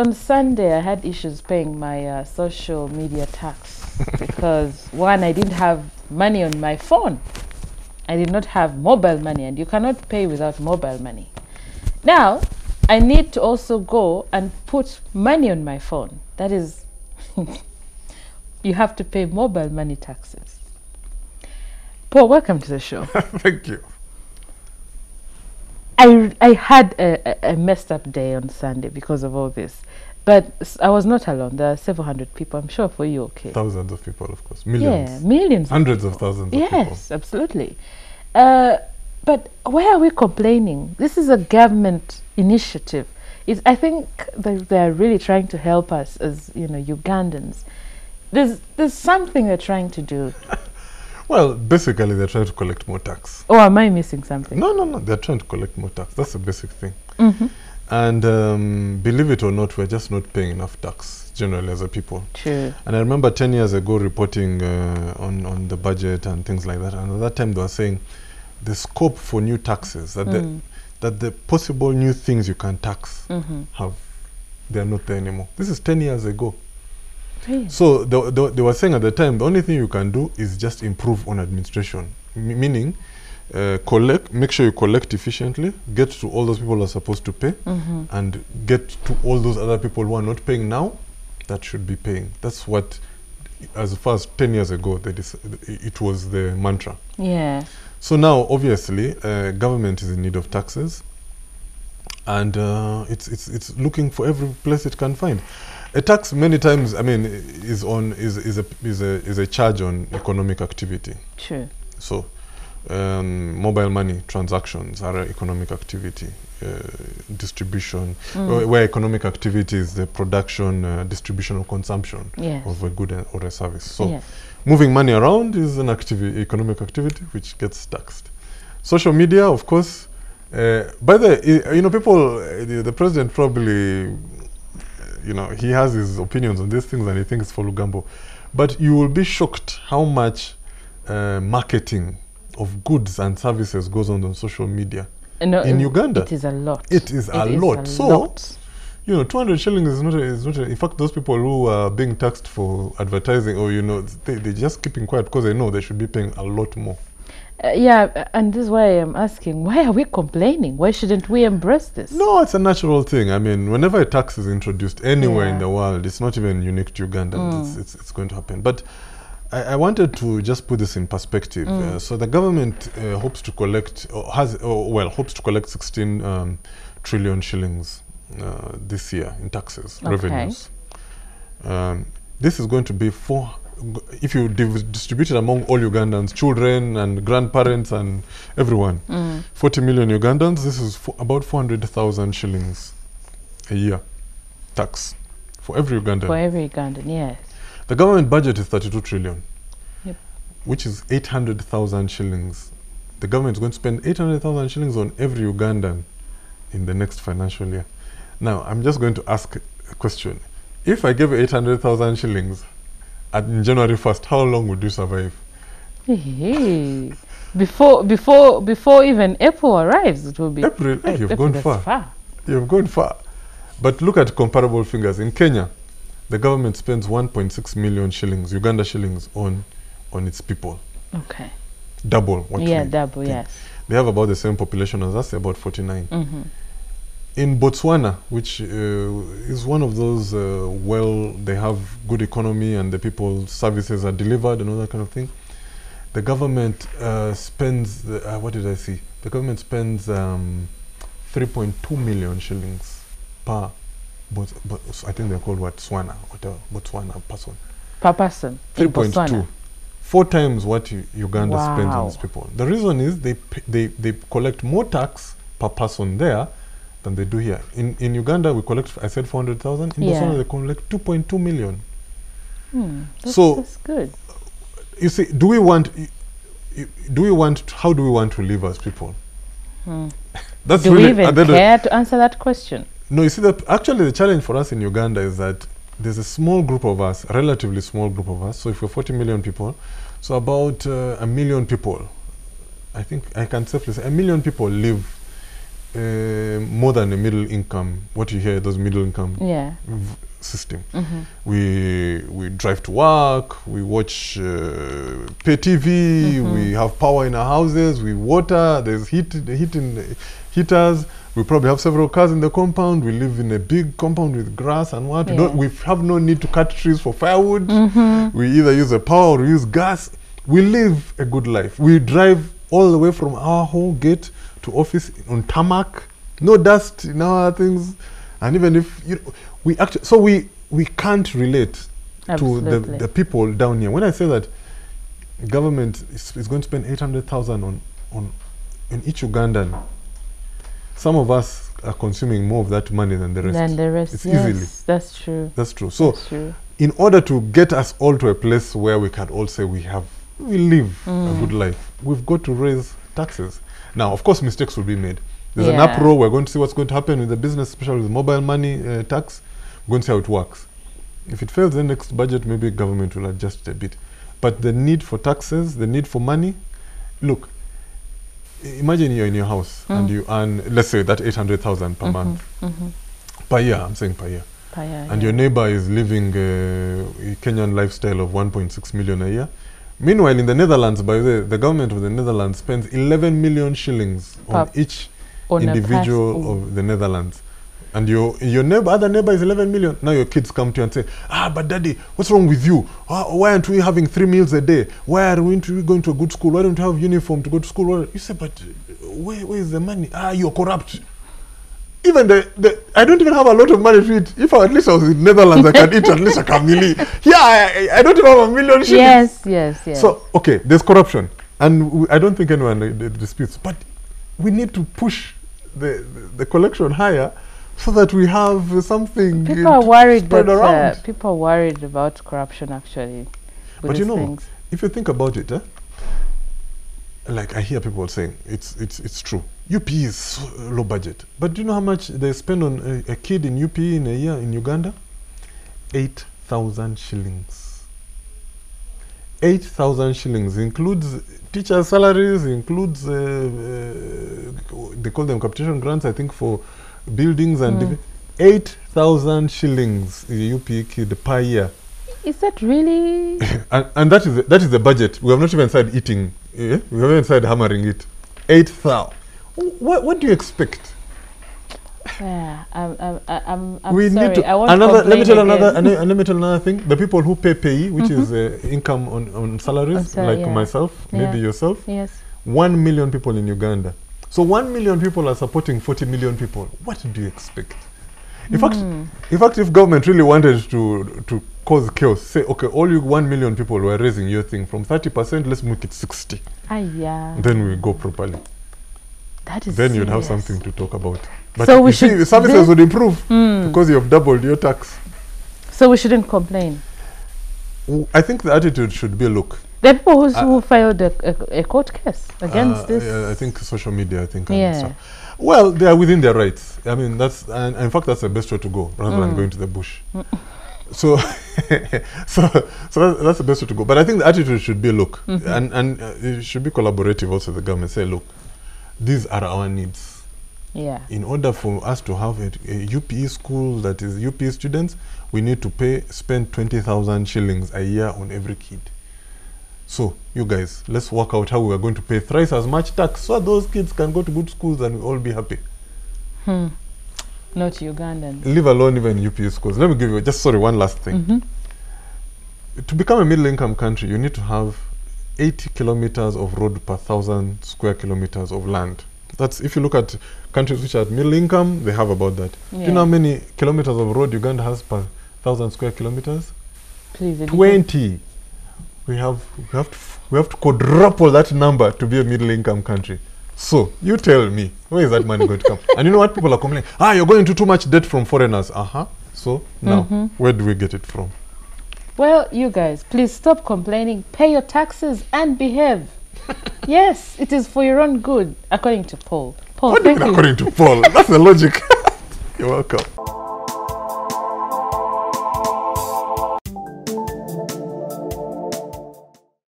on Sunday, I had issues paying my social media tax because one, I didn't have money on my phone. I did not have mobile money, and you cannot pay without mobile money. Now, I need to also go and put money on my phone. That is, you have to pay mobile money taxes. Paul, welcome to the show. Thank you. I had a messed up day on Sunday because of all this. But I was not alone. There are several hundred people. I'm sure for you, okay. Thousands of people, of course. Millions. Yeah, millions. Hundreds of thousands of people. Yes, absolutely. But why are we complaining? This is a government initiative. I think they're really trying to help us as, Ugandans. There's something they're trying to do. Well, basically, they're trying to collect more tax. Oh, am I missing something? No. They're trying to collect more tax. That's the basic thing. Mm-hmm. And believe it or not, we're just not paying enough tax, generally, as a people. True. And I remember 10 years ago reporting on the budget and things like that. And at that time, they were saying the scope for new taxes, that the possible new things you can tax they're not there anymore. This is 10 years ago. Really? So they were saying at the time, the only thing you can do is just improve on administration, meaning make sure you collect efficiently, get to all those people who are supposed to pay, and get to all those other people who are not paying now, that should be paying. That's what, as far as 10 years ago, it was the mantra. Yeah. So now, obviously, government is in need of taxes, and it's looking for every place it can find. A tax, many times, I mean, is a charge on economic activity. True. So, mobile money transactions are economic activity. Distribution, where economic activity is the production, distribution, or consumption of a good or a service. So, moving money around is an economic activity which gets taxed. Social media, of course. By the way, people, the president probably, he has his opinions on these things and he thinks it's for Lugambo. But you will be shocked how much marketing of goods and services goes on social media in Uganda. It is a lot. It is a lot. So, 200 shillings is not in fact, those people who are being taxed for advertising or, they're just keeping quiet because they know they should be paying a lot more. Yeah, and this is why I'm asking, why are we complaining? Why shouldn't we embrace this? No, it's a natural thing. I mean, whenever a tax is introduced anywhere in the world, it's not even unique to Uganda. It's going to happen. But I wanted to just put this in perspective. So the government hopes to collect, hopes to collect 16 trillion shillings this year in taxes, revenues. This is going to be if you distribute it among all Ugandans, children and grandparents and everyone, 40 million Ugandans, this is about 400,000 shillings a year tax for every Ugandan. For every Ugandan, yes. The government budget is 32 trillion, which is 800,000 shillings. The government is going to spend 800,000 shillings on every Ugandan in the next financial year. Now, I'm just going to ask a question. If I gave 800,000 shillings in January 1st, how long would you survive? Before even April arrives, it will be April. You've gone far. You've gone far. But look at comparable figures. In Kenya, the government spends 1.6 million shillings, Uganda shillings, on its people. Okay. Double what double, yes. They have about the same population as us, about 49. In Botswana, which is one of those, they have good economy and the people's services are delivered and all that kind of thing. The government spends, what did I see? The government spends 3.2 million shillings per, I think they're called Botswana person. Per person. 3.2. 4 times what Uganda spends on its people. The reason is they collect more tax per person there than they do here. In Uganda, we collect, I said 400,000. In Botswana, they collect 2.2 million. That's good. You see, how do we want to live as people? That's do really we even care to answer that question? No, you see, actually the challenge for us in Uganda is that there's a small group of us, relatively small group of us. So if we're 40 million people, so about 1 million people, I think I can safely say 1 million people live more than a middle income. What you hear, those middle income system. We drive to work, we watch pay TV, we have power in our houses, we water, there's heaters. We probably have several cars in the compound. We live in a big compound with grass and what. We have no need to cut trees for firewood. We either use a power or use gas. We live a good life. We drive all the way from our home gate to office on tarmac. No dust in our things. And even if we actually, so we can't relate to the people down here. When I say that government is going to spend 800,000 on each Ugandan, some of us are consuming more of that money than the rest. It's easily. That's true. That's true. So, in order to get us all to a place where we can all say we live a good life, we've got to raise taxes. Now, of course, mistakes will be made. There's an uproar. We're going to see what's going to happen with the business, especially with mobile money tax. We're going to see how it works. If it fails, then next budget, maybe government will adjust it a bit. But the need for taxes, the need for money, look, imagine you're in your house and you earn, let's say, that 800,000 per month. Per year, I'm saying per year. And your neighbor is living a Kenyan lifestyle of 1.6 million a year. Meanwhile, in the Netherlands, by the government of the Netherlands spends 11 million shillings on each individual of the Netherlands. And your other neighbor is 11 million. Now your kids come to you and say, but daddy, what's wrong with you? Why aren't we having 3 meals a day? Why are we going to a good school? Why don't we have uniform to go to school? You say, but where is the money? You're corrupt. Even I don't even have a lot of money to eat. If at least I was in Netherlands, I can eat at least a kamili. I don't even have a million shillings. Yes. So, okay, there's corruption. And I don't think anyone disputes. But we need to push the collection higher, so that we have something. People are worried that people are worried about corruption actually. But you know, if you think about it, like I hear people saying, it's true. UP is so low budget, but do you know how much they spend on a kid in UP in a year in Uganda? 8,000 shillings. 8,000 shillings includes teacher salaries, includes they call them capitation grants, I think, for buildings and 8,000 shillings is a UP kid per year. Is that really? and that is the budget. We have not even started eating. We haven't even started hammering it. 8,000. What do you expect? Yeah, I'm we sorry. Need to I want let me tell another thing. The people who pay payee, which is income on salaries, like myself, maybe yourself. Yes. 1 million people in Uganda. So 1 million people are supporting 40 million people. What do you expect? In fact, if government really wanted to cause chaos, say, okay, all you 1 million people were raising your thing from 30%, let's make it 60. Then we go properly. That is then you'd have something to talk about. But so you see, the services would improve because you have doubled your tax. So we shouldn't complain. I think the attitude should be, look. The people who filed a court case against this. I think social media, and stuff. Well, they are within their rights. I mean, and in fact, that's the best way to go, rather than going to the bush. So, so that's the best way to go. But I think the attitude should be, look, and it should be collaborative also, the government. Say, look, these are our needs. Yeah. In order for us to have a UPE school that is UPE students, we need to spend 20,000 shillings a year on every kid. So, you guys, let's work out how we are going to pay thrice as much tax so those kids can go to good schools and we'll all be happy. Not Ugandan. Leave alone even UPE schools. Let me give you one last thing. To become a middle-income country, you need to have 80 kilometers of road per 1,000 square kilometers of land. That's, if you look at countries which are at middle income, they have about that. Do you know how many kilometers of road Uganda has per 1,000 square kilometers? Please, 20. We have to quadruple that number to be a middle income country. So you tell me, where is that money going to come? And you know what people are complaining? You're going into too much debt from foreigners. So now, where do we get it from? Well, you guys, please stop complaining. Pay your taxes and behave. Yes, it is for your own good, according to Paul. Paul, what do you mean according to Paul? That's the logic. You're welcome.